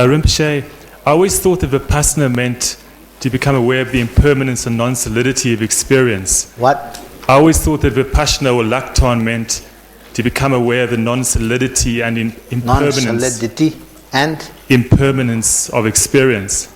Rinpoche, I always thought that Vipassana meant to become aware of the impermanence and non-solidity of experience. What? I always thought that Vipassana or Lakton meant to become aware of the non-solidity and Non-solidity and? Impermanence of experience.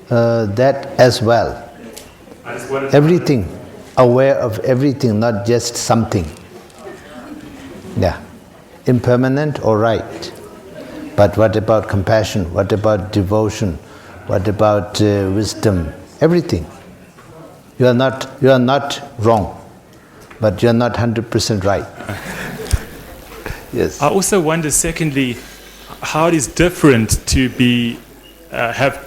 That as well. Everything. Aware of everything, not just something. Yeah. Impermanent, all right. But what about compassion? What about devotion? What about wisdom? Everything. You are not wrong, but you are not 100% right. Yes. I also wonder, secondly, how it is different to be have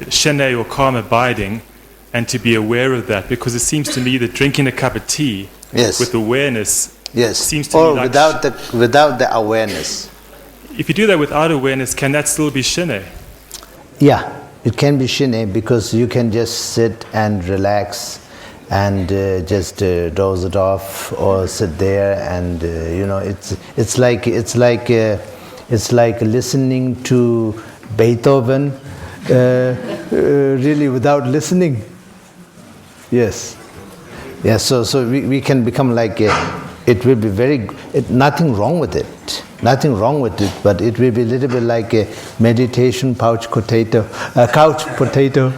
shenei or calm abiding, and to be aware of that, because it seems to me that drinking a cup of tea with awareness seems to or me like without the awareness. If you do that without awareness, can that still be shenei? Yeah, it can be shenei because you can just sit and relax and just doze it off, or sit there and it's like listening to Beethoven really without listening. Yes. Yeah, so we can become like it will be nothing wrong with it. Nothing wrong with it, but it will be a little bit like a meditation couch potato, not pouch potato.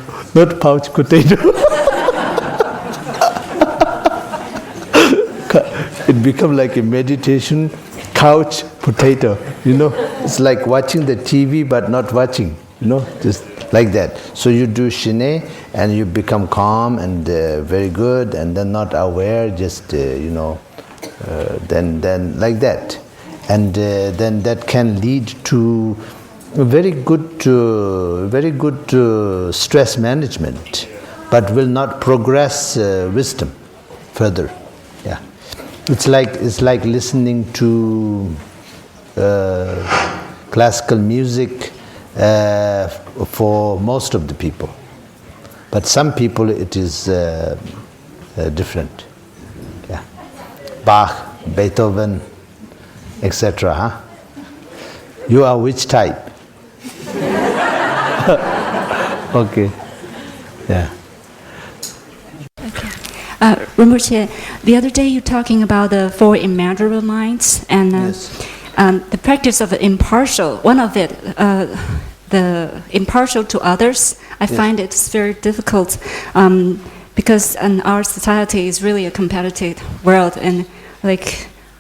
It become like a meditation couch potato, It's like watching the TV but not watching, just like that. So you do shenei and you become calm and very good, and then not aware, just then like that, and then that can lead to very good stress management, but will not progress wisdom further. Yeah, it's like listening to classical music for most of the people, but some people it is different. Yeah, Bach, Beethoven, etc. Huh? You are which type? Okay. Yeah. Okay. Rinpoche, the other day you were talking about the four immeasurable minds and the practice of impartial. One of it, the impartial to others. I find it's very difficult because in our society is really a competitive world, and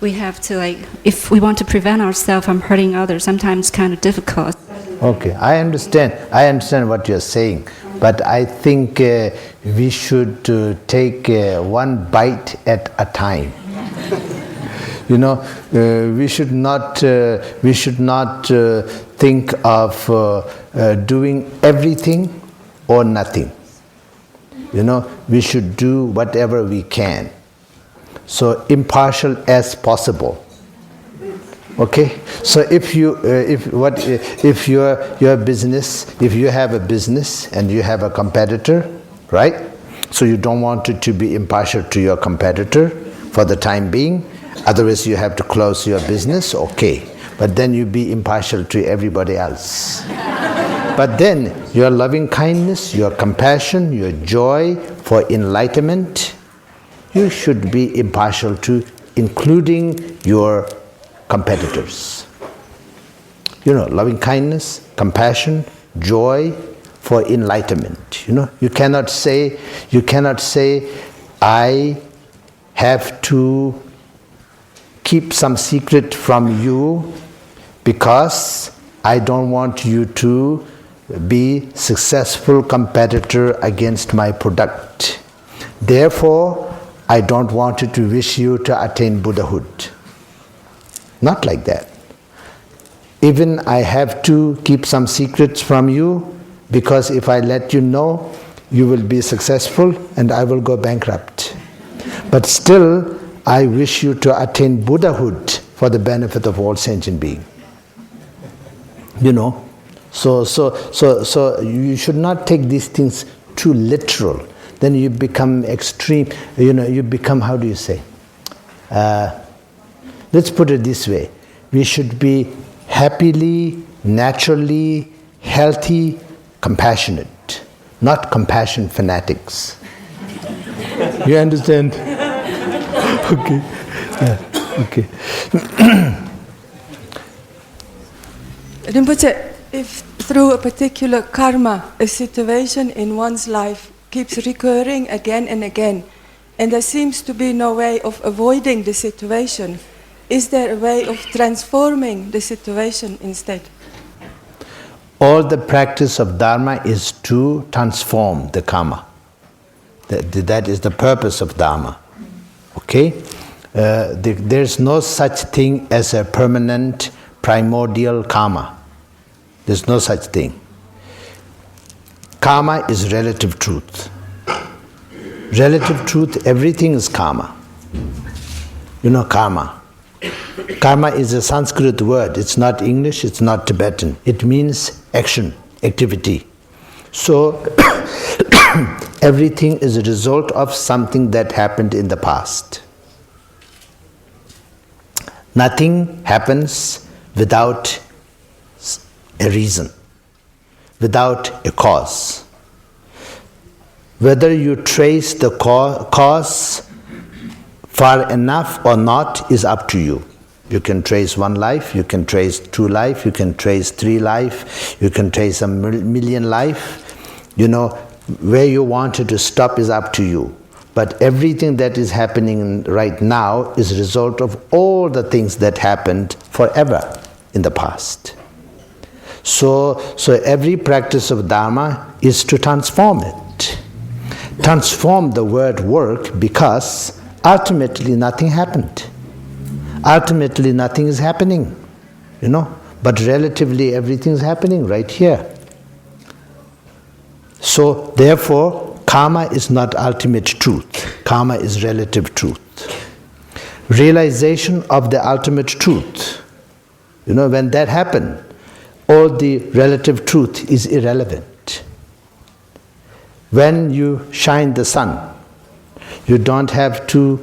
we have to if we want to prevent ourselves from hurting others, sometimes kind of difficult. Okay, I understand what you're saying, but I think we should take one bite at a time. We should not think of doing everything or nothing. We should do whatever we can, so impartial as possible. Okay, so if your business, if you have a business and you have a competitor, right? So you don't want it to be impartial to your competitor for the time being. Otherwise, you have to close your business. Okay, but then you be impartial to everybody else. But then your loving kindness, your compassion, your joy for enlightenment, you should be impartial to, including your competitors. Loving kindness, compassion, joy for enlightenment. You cannot say I have to keep some secret from you because I don't want you to be successful competitor against my product. Therefore, I don't want you to wish you to attain Buddhahood. Not like that. Even I have to keep some secrets from you, because if I let you know, you will be successful and I will go bankrupt. But still, I wish you to attain Buddhahood for the benefit of all sentient beings. So you should not take these things too literal. Then you become extreme. You become, how do you say? Let's put it this way. We should be happily, naturally healthy, compassionate, not compassion fanatics. You understand? Okay. Yeah. Okay. Rinpoche, if through a particular karma, a situation in one's life keeps recurring again and again, and there seems to be no way of avoiding the situation, is there a way of transforming the situation instead? All the practice of Dharma is to transform the karma. That is the purpose of Dharma. Okay? There's no such thing as a permanent primordial karma. There's no such thing. Karma is relative truth. Relative truth, everything is karma. You know karma. Karma is a Sanskrit word. It's not English, it's not Tibetan. It means action, activity. So, everything is a result of something that happened in the past. Nothing happens without a reason, without a cause. Whether you trace the cause far enough or not is up to you. You can trace one life, you can trace two life, you can trace three life, you can trace a million life. You know, where you wanted to stop is up to you. But everything that is happening right now is a result of all the things that happened forever in the past. So every practice of Dharma is to transform it. Transform the word work, because ultimately nothing happened. Ultimately nothing is happening, you know, but relatively everything is happening right here. So therefore, karma is not ultimate truth. Karma is relative truth. Realization of the ultimate truth, you know, when that happens, all the relative truth is irrelevant. When you shine the sun, you don't have to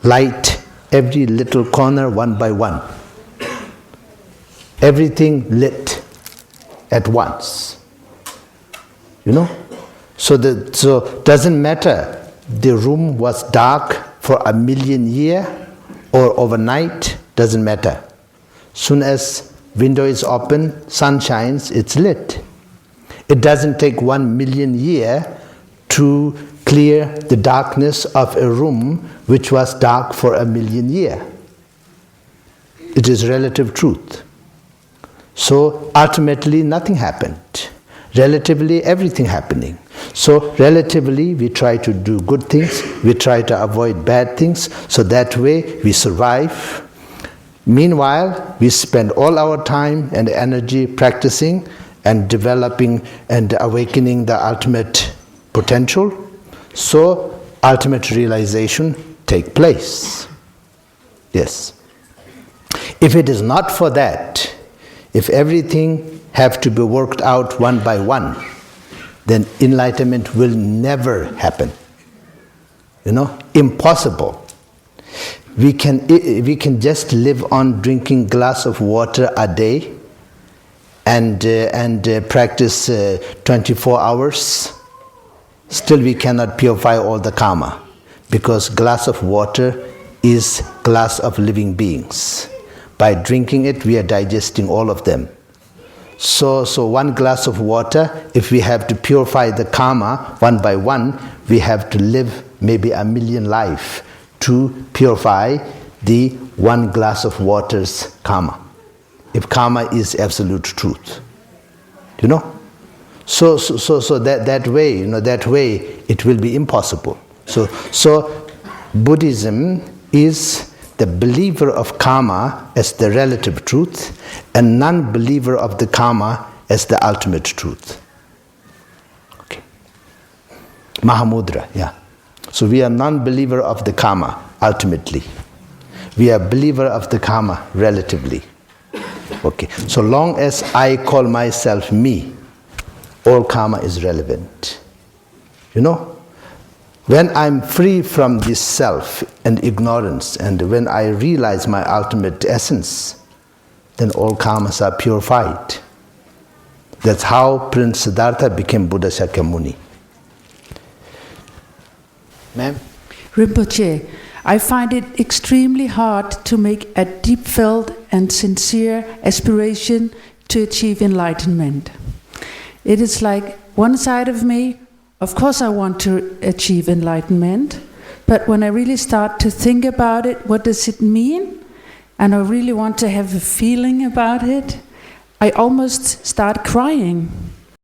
light every little corner one by one. Everything lit at once. You know? So doesn't matter the room was dark for 1,000,000 years or overnight, doesn't matter. Soon as window is open, sun shines, it's lit. It doesn't take 1,000,000 years to clear the darkness of a room which was dark for 1,000,000 years. It is relative truth. So ultimately nothing happened. Relatively everything happening. So relatively we try to do good things, we try to avoid bad things, so that way we survive. Meanwhile, we spend all our time and energy practicing and developing and awakening the ultimate potential. So ultimate realization take place. Yes. If it is not for that, if everything have to be worked out one by one, then enlightenment will never happen. You know, impossible. We can just live on drinking glass of water a day and practice 24 hours. Still we cannot purify all the karma, because glass of water is glass of living beings. By drinking it, we are digesting all of them. So one glass of water, if we have to purify the karma one by one, we have to live maybe 1,000,000 lives to purify the one glass of water's karma. If karma is absolute truth, you know. So that way, you know, that way it will be impossible. So Buddhism is the believer of karma as the relative truth, and non-believer of the karma as the ultimate truth. Okay. Mahamudra, yeah. So we are non-believer of the karma, ultimately. We are believer of the karma, relatively. Okay. So long as I call myself me, all karma is relevant. You know? When I'm free from this self and ignorance, and when I realize my ultimate essence, then all karmas are purified. That's how Prince Siddhartha became Buddha Shakyamuni. Ma'am? Rinpoche, I find it extremely hard to make a deep-felt and sincere aspiration to achieve enlightenment. It is like one side of me, of course I want to achieve enlightenment, but when I really start to think about it, what does it mean? And I really want to have a feeling about it, I almost start crying.